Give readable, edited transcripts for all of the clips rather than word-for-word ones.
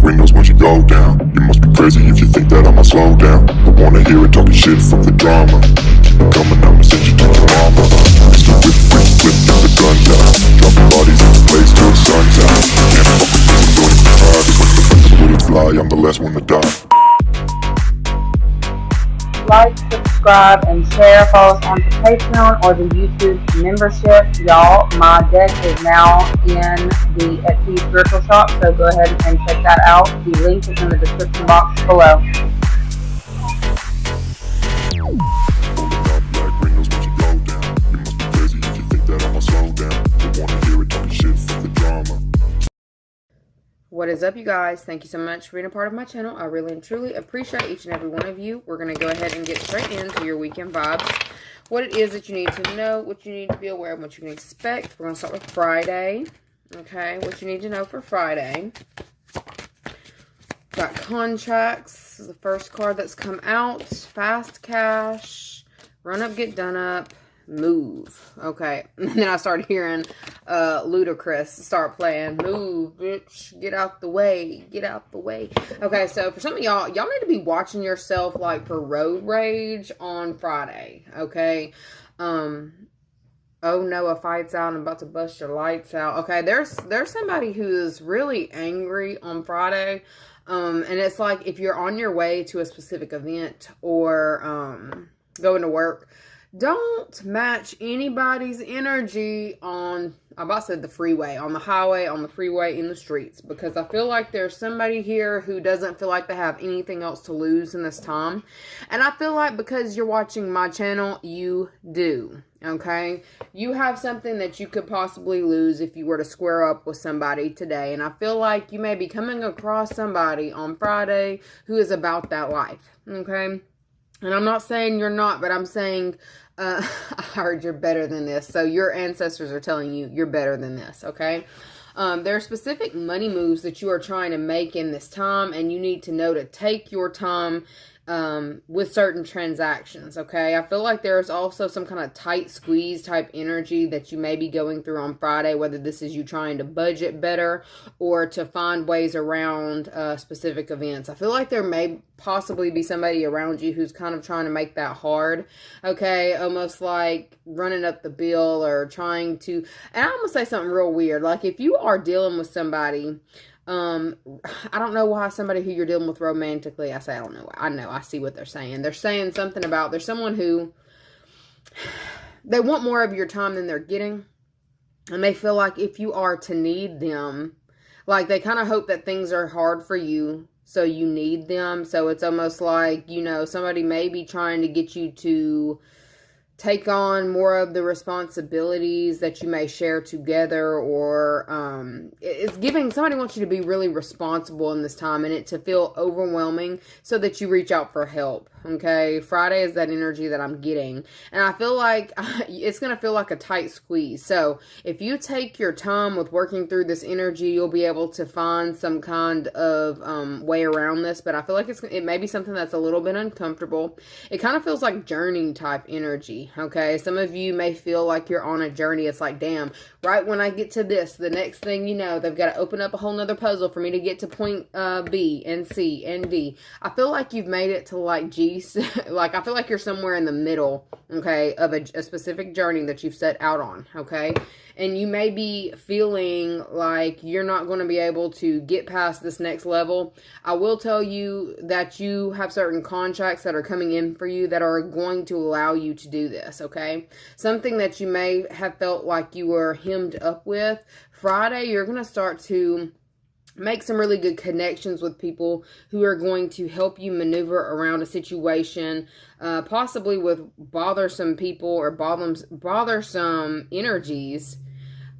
windows once you go down. You must be crazy if you think that I'ma slow down. Don't wanna hear it talking shit, fuck the drama. Keep it coming, I'ma send you to your mama. Mr. Whip, whip, whip, get the guns out. Dropping bodies in the place till the sun's out. Can't fuck with this, I'm going to try. Because when the bullets fly, I'm the last one to die. Like, subscribe, and share. Follow us on the Patreon or the YouTube membership. Y'all, my deck is now in the Etsy Spiritual Shop, so go ahead and check that out. The link is in the description box below. What is up, you guys? Thank you so much for being a part of my channel. I really and truly appreciate each and every one of you. We're going to go ahead and get straight into your weekend vibes. What it is that you need to know, what you need to be aware of, what you can expect. We're going to start with Friday. Okay, what you need to know for Friday. Got contracts. This is the first card that's come out. Fast cash. Run up, get done up. Move. Okay. And then I started hearing Ludacris start playing. Move, bitch. Get out the way. Get out the way. Okay, so for some of y'all need to be watching yourself like for road rage on Friday. Okay. Oh no, a fight's out. I'm about to bust your lights out. Okay, there's somebody who's really angry on Friday. And it's like if you're on your way to a specific event or going to work, don't match anybody's energy on, I about said the freeway, on the highway, on the freeway, in the streets. Because I feel like there's somebody here who doesn't feel like they have anything else to lose in this time. And I feel like because you're watching my channel, you do. Okay? You have something that you could possibly lose if you were to square up with somebody today. And I feel like you may be coming across somebody on Friday who is about that life. Okay? And I'm not saying you're not, but I'm saying, I heard you're better than this. So your ancestors are telling you you're better than this, okay? There are specific money moves that you are trying to make in this time, and you need to know to take your time with certain transactions, okay? I feel like there's also some kind of tight squeeze type energy that you may be going through on Friday, whether this is you trying to budget better or to find ways around specific events. I feel like there may possibly be somebody around you who's kind of trying to make that hard, okay? Almost like running up the bill or trying to, and I'm gonna say something real weird. Like if you are dealing with somebody, I don't know why somebody who you're dealing with romantically, I say, I don't know. I know, I see what they're saying. They're saying something about, there's someone who, they want more of your time than they're getting. And they feel like if you are to need them, like they kind of hope that things are hard for you, so you need them. So it's almost like, you know, somebody may be trying to get you to take on more of the responsibilities that you may share together, or it's giving, somebody wants you to be really responsible in this time and it to feel overwhelming so that you reach out for help. Okay, Friday is that energy that I'm getting, and I feel like it's going to feel like a tight squeeze. So if you take your time with working through this energy, you'll be able to find some kind of way around this. But I feel like it may be something that's a little bit uncomfortable. It kind of feels like journey type energy. Okay, some of you may feel like you're on a journey. It's like, damn, right when I get to this, the next thing you know, they've got to open up a whole nother puzzle for me to get to point B and C and D. I feel like you've made it to like G. Like I feel like you're somewhere in the middle, okay, of a specific journey that you've set out on, okay? And you may be feeling like you're not going to be able to get past this next level. I will tell you that you have certain contracts that are coming in for you that are going to allow you to do this, okay? Something that you may have felt like you were hemmed up with. Friday, you're going to start to make some really good connections with people who are going to help you maneuver around a situation, possibly with bothersome people or bothersome energies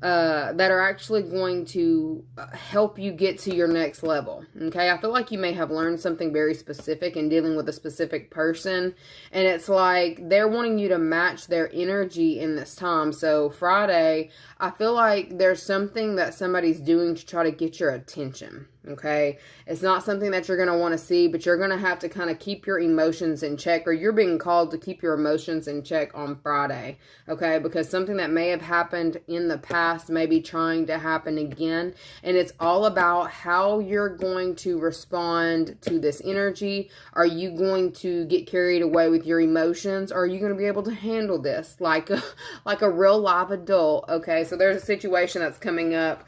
that are actually going to help you get to your next level. Okay, I feel like you may have learned something very specific in dealing with a specific person, and it's like they're wanting you to match their energy in this time. So Friday, I feel like there's something that somebody's doing to try to get your attention. Okay, it's not something that you're going to want to see, but you're going to have to kind of keep your emotions in check, or you're being called to keep your emotions in check on Friday. Okay, because something that may have happened in the past may be trying to happen again, and it's all about how you're going to respond to this energy. Are you going to get carried away with your emotions, or are you going to be able to handle this like a real live adult? Okay, so there's a situation that's coming up.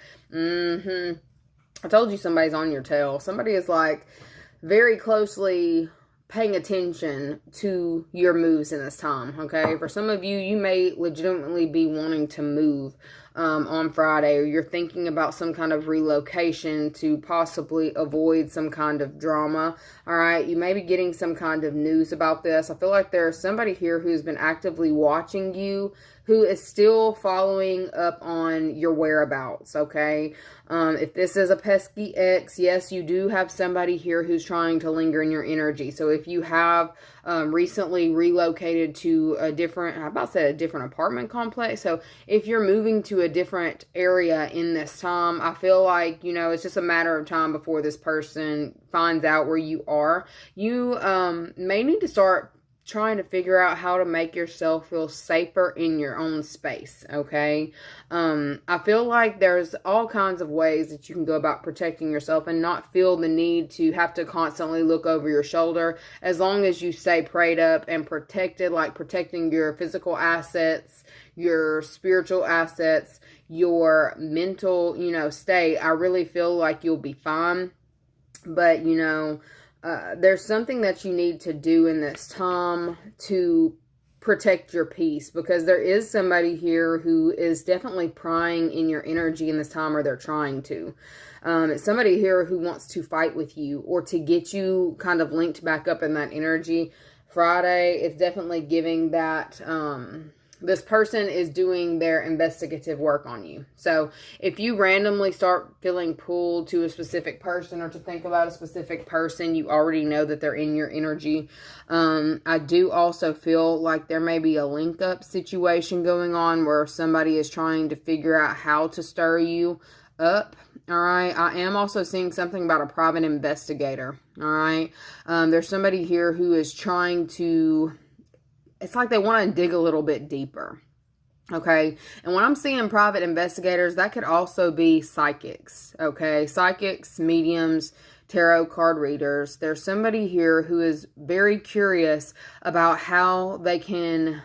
I told you somebody's on your tail. Somebody is like very closely paying attention to your moves in this time, okay? For some of you, you may legitimately be wanting to move on Friday, or you're thinking about some kind of relocation to possibly avoid some kind of drama, all right? You may be getting some kind of news about this. I feel like there's somebody here who's been actively watching you, who is still following up on your whereabouts, okay? If this is a pesky ex, yes, you do have somebody here who's trying to linger in your energy. So if you have recently relocated to a different, a different apartment complex. So if you're moving to a different area in this time, I feel like, it's just a matter of time before this person finds out where you are. You may need to start trying to figure out how to make yourself feel safer in your own space, okay? I feel like there's all kinds of ways that you can go about protecting yourself and not feel the need to have to constantly look over your shoulder, as long as you stay prayed up and protected, like protecting your physical assets, your spiritual assets, your mental, state. I really feel like you'll be fine. But, there's something that you need to do in this time to protect your peace, because there is somebody here who is definitely prying in your energy in this time, or they're trying to. It's somebody here who wants to fight with you or to get you kind of linked back up in that energy. Friday is definitely giving that this person is doing their investigative work on you. So if you randomly start feeling pulled to a specific person or to think about a specific person, you already know that they're in your energy. I do also feel like there may be a link up situation going on where somebody is trying to figure out how to stir you up. All right. I am also seeing something about a private investigator. All right. There's somebody here who is trying to, it's like they want to dig a little bit deeper. Okay. And when I'm seeing private investigators, that could also be psychics. Okay. Psychics, mediums, tarot card readers. There's somebody here who is very curious about how they can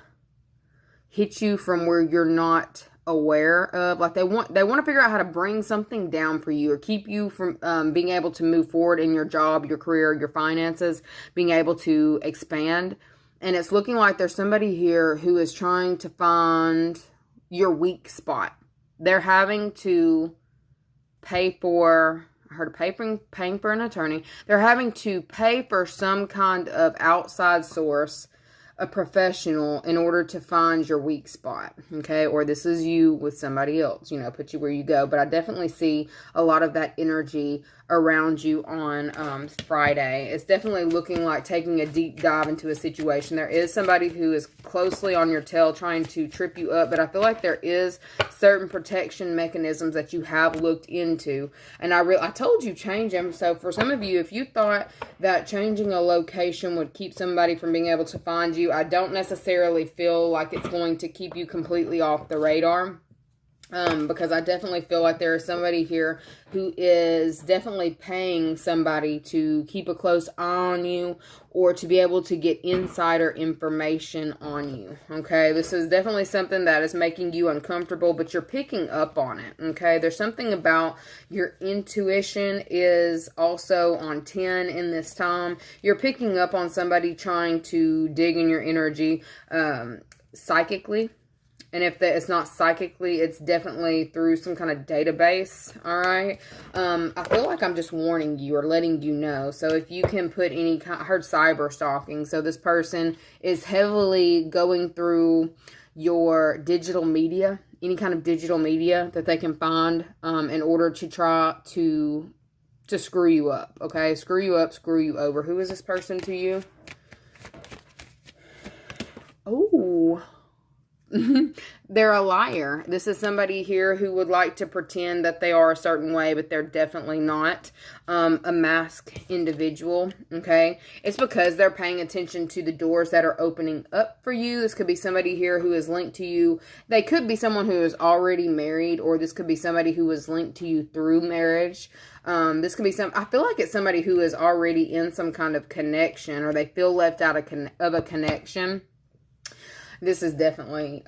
hit you from where you're not aware of. Like they want to figure out how to bring something down for you, or keep you from being able to move forward in your job, your career, your finances, being able to expand. And it's looking like there's somebody here who is trying to find your weak spot. They're having to pay for, I heard paying for an attorney. They're having to pay for some kind of outside source, a professional, in order to find your weak spot, okay? Or this is you with somebody else, put you where you go. But I definitely see a lot of that energy around you on Friday. It's definitely looking like taking a deep dive into a situation. There is somebody who is closely on your tail trying to trip you up, but I feel like there is certain protection mechanisms that you have looked into. And I told you change them. So for some of you, if you thought that changing a location would keep somebody from being able to find you, I don't necessarily feel like it's going to keep you completely off the radar. Because I definitely feel like there is somebody here who is definitely paying somebody to keep a close eye on you, or to be able to get insider information on you, okay? This is definitely something that is making you uncomfortable, but you're picking up on it, okay? There's something about your intuition is also on 10 in this time. You're picking up on somebody trying to dig in your energy psychically. And if it's not psychically, it's definitely through some kind of database, all right? I feel like I'm just warning you or letting you know. So if you can put any kind, I heard cyber stalking. So this person is heavily going through your digital media, any kind of digital media that they can find in order to try to screw you up, okay? Screw you up, screw you over. Who is this person to you? Oh, They're a liar. This is somebody here who would like to pretend that they are a certain way, but they're definitely not a masked individual, okay? It's because they're paying attention to the doors that are opening up for you. This could be somebody here who is linked to you. They could be someone who is already married, or this could be somebody who is linked to you through marriage. This could be I feel like it's somebody who is already in some kind of connection, or they feel left out of a connection. This is definitely,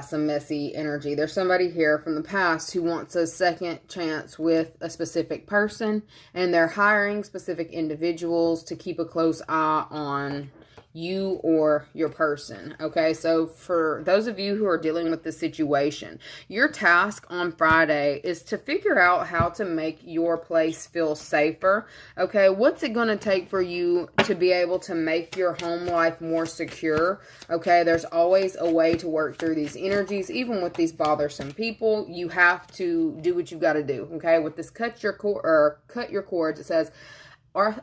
some messy energy. There's somebody here from the past who wants a second chance with a specific person, and they're hiring specific individuals to keep a close eye on you or your person. Okay, so for those of you who are dealing with this situation, your task on Friday is to figure out how to make your place feel safer. Okay, what's it going to take for you to be able to make your home life more secure? Okay, there's always a way to work through these energies. Even with these bothersome people, you have to do what you've got to do. Okay, with this cut your cords, it says,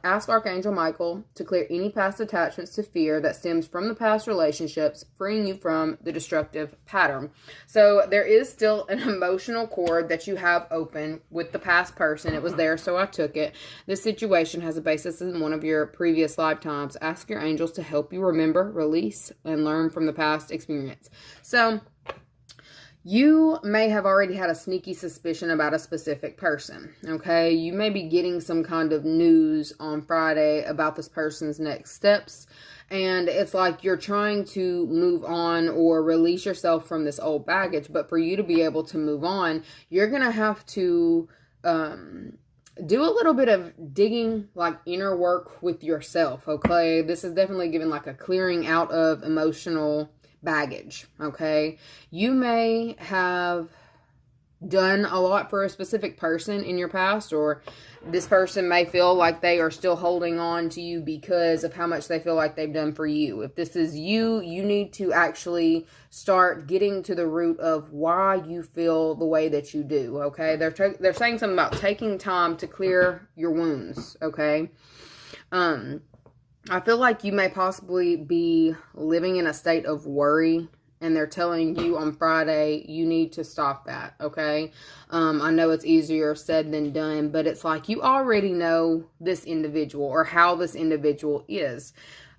ask Archangel Michael to clear any past attachments to fear that stems from the past relationships, freeing you from the destructive pattern. So there is still an emotional cord that you have open with the past person. It was there, so I took it. This situation has a basis in one of your previous lifetimes. Ask your angels to help you remember, release, and learn from the past experience. So you may have already had a sneaky suspicion about a specific person, okay? You may be getting some kind of news on Friday about this person's next steps, and it's like you're trying to move on or release yourself from this old baggage, but for you to be able to move on, you're going to have to do a little bit of digging, like inner work with yourself, okay? This is definitely giving like a clearing out of emotional baggage, okay? You may have done a lot for a specific person in your past, or this person may feel like they are still holding on to you because of how much they feel like they've done for you. If this is you, you need to actually start getting to the root of why you feel the way that you do, okay? They're saying something about taking time to clear your wounds, okay? I feel like you may possibly be living in a state of worry, and they're telling you on Friday you need to stop that, okay? I know it's easier said than done, but it's like you already know this individual or how this individual is.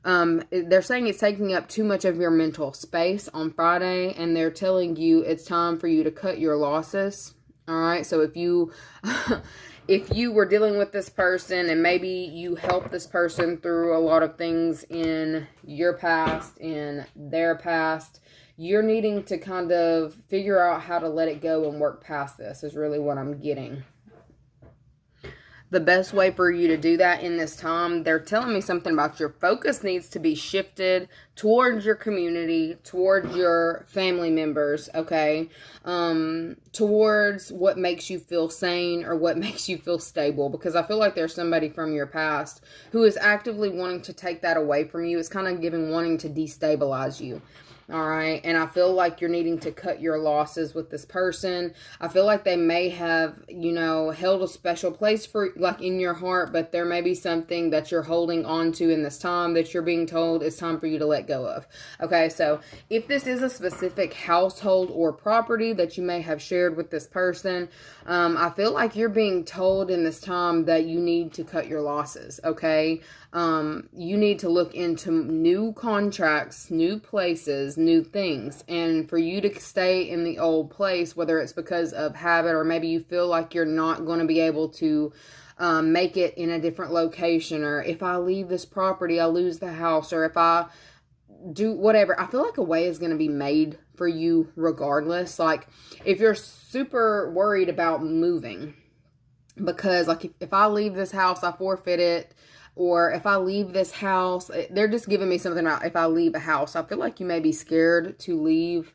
They're saying it's taking up too much of your mental space on Friday, and they're telling you it's time for you to cut your losses, all right? So if you... if you were dealing with this person and maybe you helped this person through a lot of things in your past, in their past, you're needing to kind of figure out how to let it go and work past this is really what I'm getting. The best way for you to do that in this time, they're telling me something about your focus needs to be shifted towards your community, towards your family members, okay? Towards what makes you feel sane or what makes you feel stable, because I feel like there's somebody from your past who is actively wanting to take that away from you. It's kind of wanting to destabilize you. All right. And I feel like you're needing to cut your losses with this person. I feel like they may have, held a special place for like in your heart, but there may be something that you're holding on to in this time that you're being told it's time for you to let go of. Okay. So if this is a specific household or property that you may have shared with this person, I feel like you're being told in this time that you need to cut your losses. Okay. You need to look into new contracts, new places, new things, and for you to stay in the old place, whether it's because of habit or maybe you feel like you're not going to be able to make it in a different location, or if I leave this property, I lose the house, or if I do whatever, I feel like a way is going to be made for you regardless. Like if you're super worried about moving, because like if I leave this house, I forfeit it. Or if I leave this house, they're just giving me something about if I leave a house. I feel like you may be scared to leave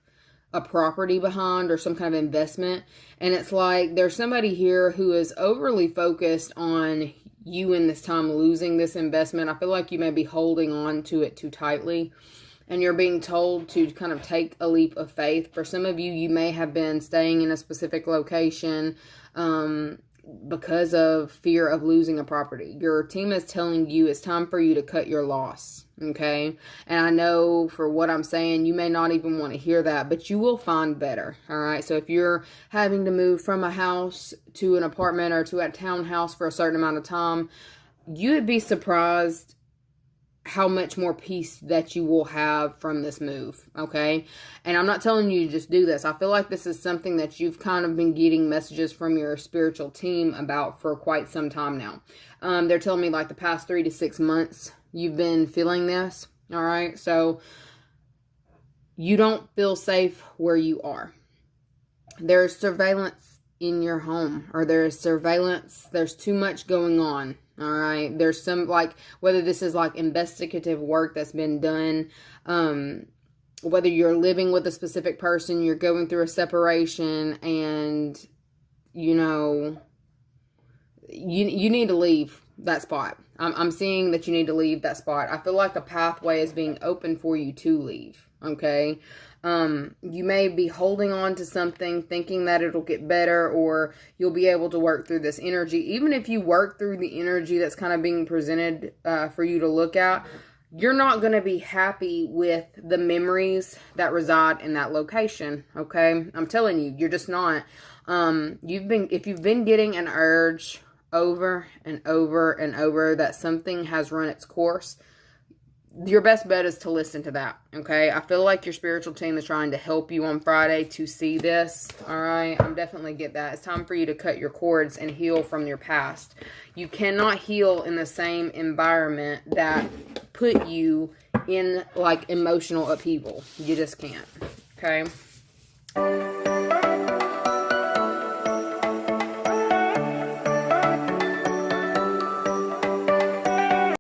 a property behind or some kind of investment. And it's like there's somebody here who is overly focused on you in this time losing this investment. I feel like you may be holding on to it too tightly. And you're being told to kind of take a leap of faith. For some of you, you may have been staying in a specific location, because of fear of losing a property. Your team is telling you it's time for you to cut your loss, okay? And I know for what I'm saying, you may not even want to hear that, but you will find better, all right? So if you're having to move from a house to an apartment or to a townhouse for a certain amount of time, you would be surprised how much more peace that you will have from this move, okay? And I'm not telling you to just do this. I feel like this is something that you've kind of been getting messages from your spiritual team about for quite some time now. They're telling me like the past 3 to 6 months you've been feeling this, all right? So you don't feel safe where you are. There's surveillance in your home, or there's surveillance, there's too much going on. All right. There's some, like, whether this is like investigative work that's been done, whether you're living with a specific person, you're going through a separation, and, you know, you need to leave that spot. I'm seeing that you need to leave that spot. I feel like a pathway is being open for you to leave. Okay. You may be holding on to something thinking that it'll get better, or you'll be able to work through this energy. Even if you work through the energy that's kind of being presented for you to look at, you're not going to be happy with the memories that reside in that location. Okay. I'm telling you, you're just not. If you've been getting an urge over and over and over that something has run its course, your best bet is to listen to that, okay? I feel like your spiritual team is trying to help you on Friday to see this, all right? I'm definitely get that. It's time for you to cut your cords and heal from your past. You cannot heal in the same environment that put you in, like, emotional upheaval. You just can't, okay?